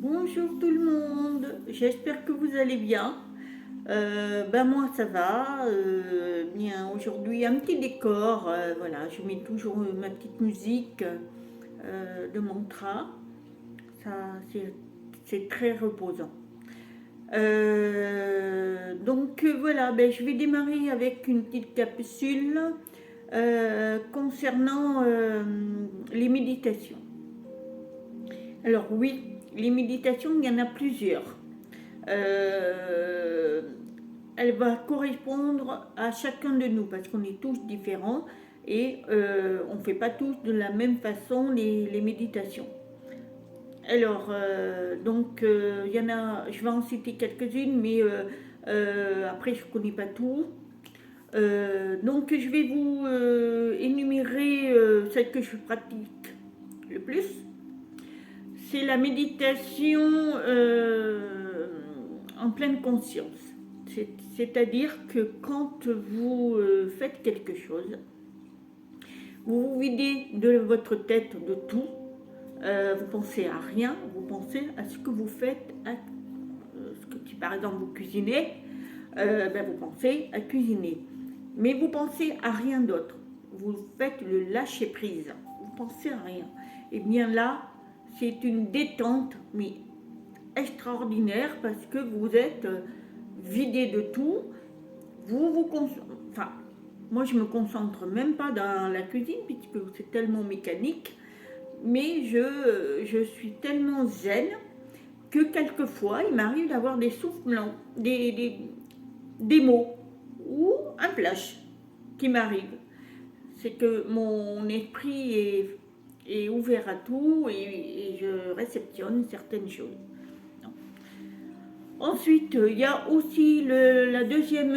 Bonjour tout le monde, j'espère que vous allez bien. Moi ça va. Bien aujourd'hui un petit décor, voilà, je mets toujours ma petite musique de mantra. Ça c'est très reposant. Voilà, je vais démarrer avec une petite capsule concernant les méditations. Alors oui, les méditations, il y en a plusieurs. Euh, Elle va correspondre à chacun de nous parce qu'on est tous différents et on ne fait pas tous de la même façon les méditations. Alors, il y en a, je vais en citer quelques-unes, mais après, je ne connais pas tout. Je vais vous énumérer celle que je pratique le plus. C'est la méditation en pleine conscience. C'est-à-dire que quand vous faites quelque chose, vous vous videz de votre tête de tout, vous pensez à rien, vous pensez à ce que vous faites, si par exemple vous cuisinez, vous pensez à cuisiner. Mais vous pensez à rien d'autre. Vous faites le lâcher prise. Vous pensez à rien. Et bien là, c'est une détente, mais extraordinaire parce que vous êtes vidé de tout. Enfin, moi je me concentre même pas dans la cuisine puisque c'est tellement mécanique, mais je suis tellement zen que quelquefois il m'arrive d'avoir des soufflements, des mots ou un flash qui m'arrive. C'est que mon esprit est ouvert à tout et je réceptionne certaines choses. Ensuite, il y a aussi la deuxième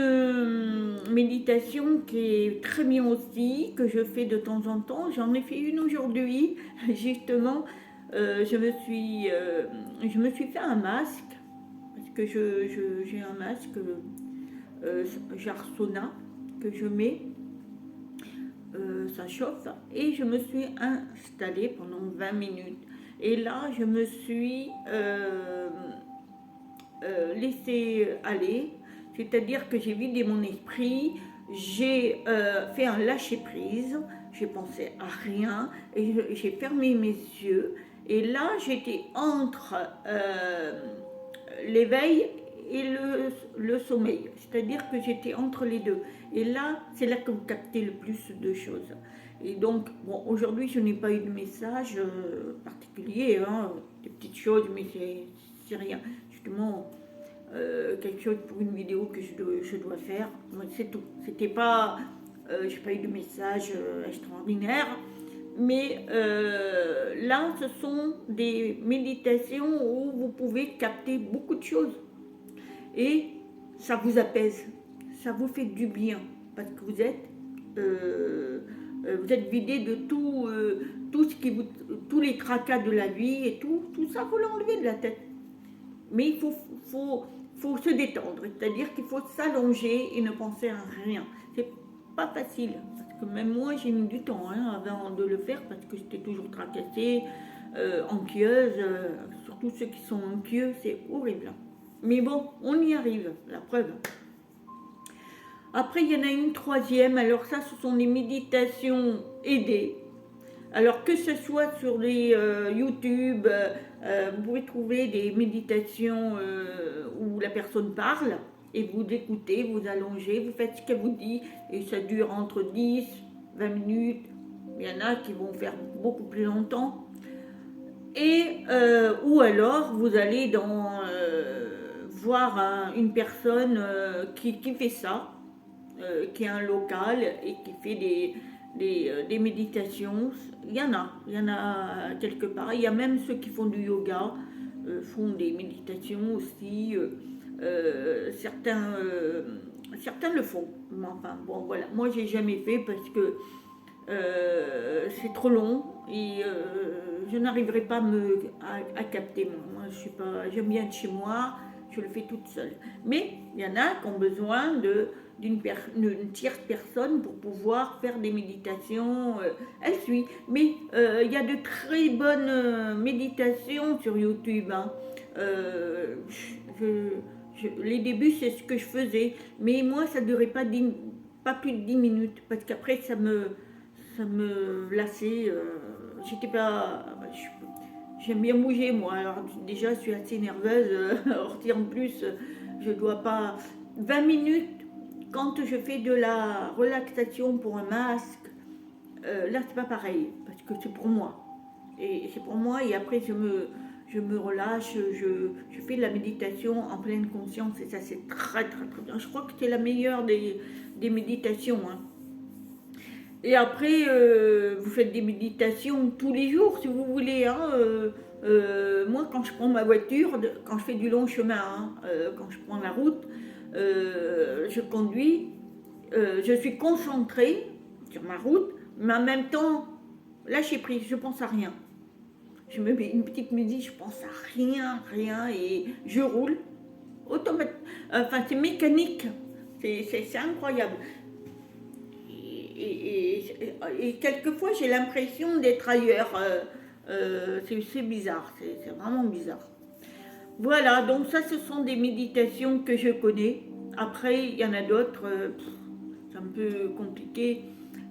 méditation qui est très bien aussi, que je fais de temps en temps. J'en ai fait une aujourd'hui, justement. Je me suis fait un masque, parce que j'ai un masque Jarsona que je mets. Ça chauffe et je me suis installée pendant 20 minutes. Et là, je me suis laissé aller, c'est-à-dire que j'ai vidé mon esprit, j'ai fait un lâcher-prise, j'ai pensé à rien et j'ai fermé mes yeux. Et là, j'étais entre l'éveil et le sommeil, c'est-à-dire que j'étais entre les deux. Et là, c'est là que vous captez le plus de choses. Et donc, bon, aujourd'hui, je n'ai pas eu de message particulier, hein, des petites choses, mais c'est rien. Justement, quelque chose pour une vidéo que je dois faire. C'est tout. C'était pas, j'ai pas eu de message extraordinaire, mais là, ce sont des méditations où vous pouvez capter beaucoup de choses et ça vous apaise, ça vous fait du bien parce que vous êtes vidé de tout ce qui vous, tous les tracas de la vie et tout ça, vous l'enlevez de la tête. Mais faut se détendre, c'est-à-dire qu'il faut s'allonger et ne penser à rien. C'est pas facile, parce que même moi j'ai mis du temps avant de le faire parce que j'étais toujours tracassée, anxieuse, surtout ceux qui sont anxieux, c'est horrible. Mais bon, on y arrive, la preuve. Après, il y en a une troisième, alors ça, ce sont des méditations aidées. Alors que ce soit sur les YouTube, vous pouvez trouver des méditations où la personne parle et vous écoutez, vous allongez, vous faites ce qu'elle vous dit et ça dure entre 10, 20 minutes. Il y en a qui vont faire beaucoup plus longtemps. Et ou alors vous allez voir une personne qui fait ça, qui est un local et qui fait des méditations. Il y en a quelque part. Il y a même ceux qui font du yoga, font des méditations aussi. Certains le font. Enfin, bon, voilà. Moi, j'ai jamais fait parce que c'est trop long et je n'arriverai pas à capter. Moi, je suis pas, j'aime bien être chez moi, je le fais toute seule. Mais il y en a qui ont besoin d'une tierce personne pour pouvoir faire des méditations. Elle suit. Mais il y a de très bonnes méditations sur YouTube. Hein. Les débuts, c'est ce que je faisais. Mais moi, ça ne durait pas plus de 10 minutes. Parce qu'après, ça me lassait. J'étais pas. J'aime bien bouger, moi. Alors, déjà, je suis assez nerveuse. Alors, si en plus, je dois pas. 20 minutes, quand je fais de la relaxation pour un masque, là, c'est pas pareil. Parce que c'est pour moi. Et c'est pour moi. Et après, je me relâche. Je fais de la méditation en pleine conscience. Et ça, c'est très, très, très bien. Je crois que c'est la meilleure des méditations. Hein. Et après, vous faites des méditations tous les jours, si vous voulez. Hein, moi, quand je prends ma voiture, quand je fais du long chemin, hein, quand je prends la route, je conduis, je suis concentrée sur ma route, mais en même temps, lâcher prise, je pense à rien. Je me mets une petite musique, je pense à rien, rien, et je roule. Enfin, c'est mécanique, c'est incroyable. Et quelquefois j'ai l'impression d'être ailleurs. C'est bizarre, c'est vraiment bizarre. Voilà, donc ça ce sont des méditations que je connais. Après, il y en a d'autres, c'est un peu compliqué.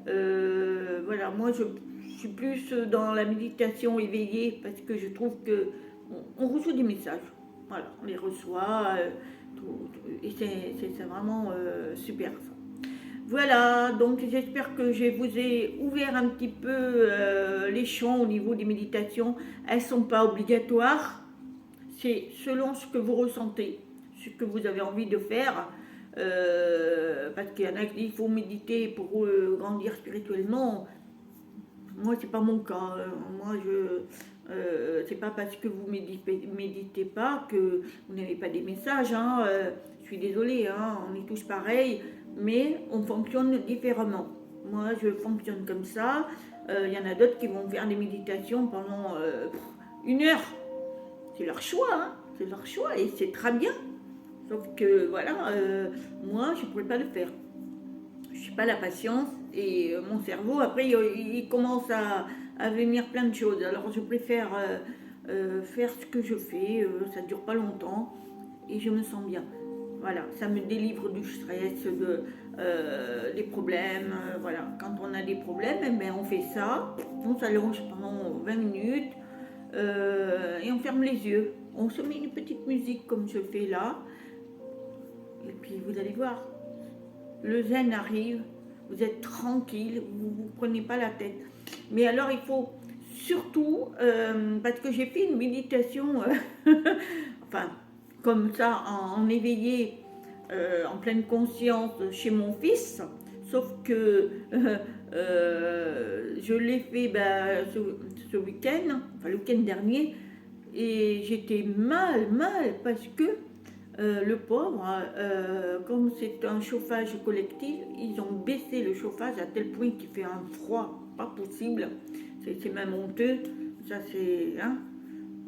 Voilà, moi je suis plus dans la méditation éveillée parce que je trouve que on reçoit des messages. Voilà, on les reçoit et c'est vraiment super ça. Voilà, donc j'espère que je vous ai ouvert un petit peu les champs au niveau des méditations. Elles ne sont pas obligatoires, c'est selon ce que vous ressentez, ce que vous avez envie de faire. Parce qu'il y en a qui disent qu'il faut méditer pour grandir spirituellement. Moi, c'est pas mon cas. Moi, c'est pas parce que vous méditez pas que vous n'avez pas des messages. Hein. Je suis désolée, hein, on est tous pareils, mais on fonctionne différemment. Moi, je fonctionne comme ça. Il y en a d'autres qui vont faire des méditations pendant 1 heure. C'est leur choix, hein. C'est leur choix et c'est très bien. Sauf que voilà, moi, je ne pourrais pas le faire. Je n'ai pas la patience et mon cerveau, après, il commence à venir plein de choses. Alors, je préfère faire ce que je fais, ça ne dure pas longtemps et je me sens bien. Voilà, ça me délivre du stress, des problèmes. Voilà, quand on a des problèmes, eh bien, on fait ça, on s'allonge pendant 20 minutes et on ferme les yeux. On se met une petite musique comme je fais là et puis vous allez voir. Le zen arrive, vous êtes tranquille, vous ne vous prenez pas la tête. Mais alors il faut surtout, parce que j'ai fait une méditation, enfin comme ça, en éveillé, en pleine conscience chez mon fils, sauf que je l'ai fait ce week-end, enfin le week-end dernier, et j'étais mal, parce que le pauvre, comme c'est un chauffage collectif, ils ont baissé le chauffage à tel point qu'il fait un froid pas possible. C'est même honteux. Ça, c'est. Hein,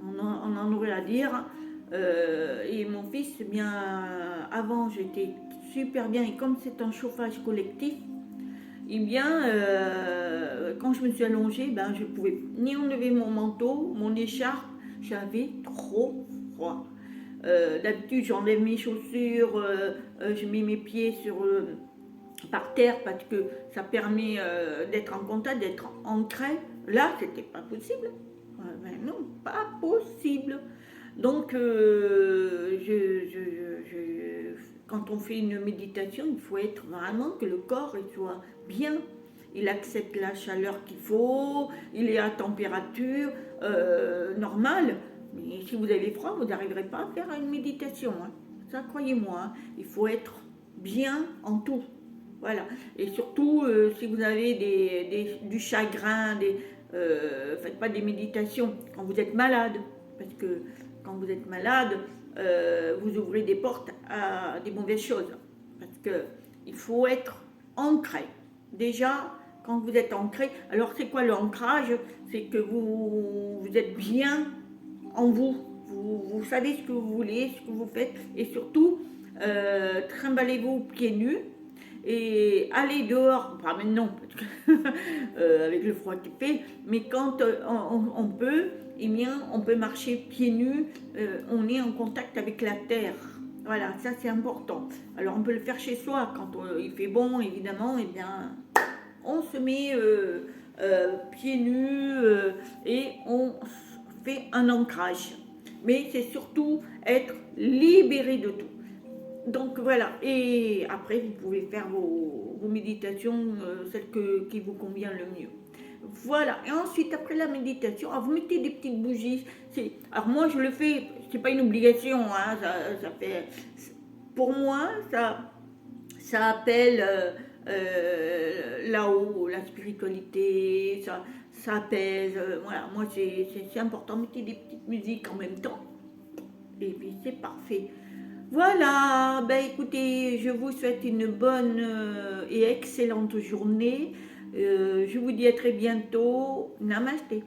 on en aurait à dire. Et mon fils, eh bien, avant, j'étais super bien. Et comme c'est un chauffage collectif, eh bien, quand je me suis allongée, ben, je ne pouvais ni enlever mon manteau, mon écharpe. J'avais trop froid. D'habitude, j'enlève mes chaussures, je mets mes pieds par terre parce que ça permet d'être en contact, d'être ancré. Là, c'était pas possible. Ben non, pas possible. Donc, quand on fait une méditation, il faut être vraiment que le corps soit bien. Il accepte la chaleur qu'il faut, il est à température normale. Mais si vous avez froid, vous n'arriverez pas à faire une méditation. Hein. Ça, croyez-moi, hein. Il faut être bien en tout. Voilà. Et surtout, si vous avez du chagrin, faites pas des méditations quand vous êtes malade. Parce que quand vous êtes malade, vous ouvrez des portes à des mauvaises choses. Parce qu'il faut être ancré. Déjà, quand vous êtes ancré, alors c'est quoi l'ancrage? C'est que vous êtes bien en vous. Vous savez ce que vous voulez, ce que vous faites, et surtout, trimballez-vous pieds nus, et aller dehors, pas maintenant, parce que, avec le froid qu'il fait, mais quand on peut, eh bien, on peut marcher pieds nus, on est en contact avec la terre. Voilà, ça c'est important. Alors on peut le faire chez soi quand il fait bon, évidemment, et bien on se met pieds nus et on fait un ancrage. Mais c'est surtout être libéré de tout. Donc voilà, et après vous pouvez faire vos méditations, celles qui vous convient le mieux. Voilà, et ensuite après la méditation, vous mettez des petites bougies. Alors moi je le fais, c'est pas une obligation, hein, ça fait. Pour moi, ça appelle là-haut la spiritualité, ça apaise. Voilà, moi c'est important, mettez des petites musiques en même temps, et puis c'est parfait. Voilà, ben écoutez, je vous souhaite une bonne et excellente journée. Je vous dis à très bientôt. Namasté.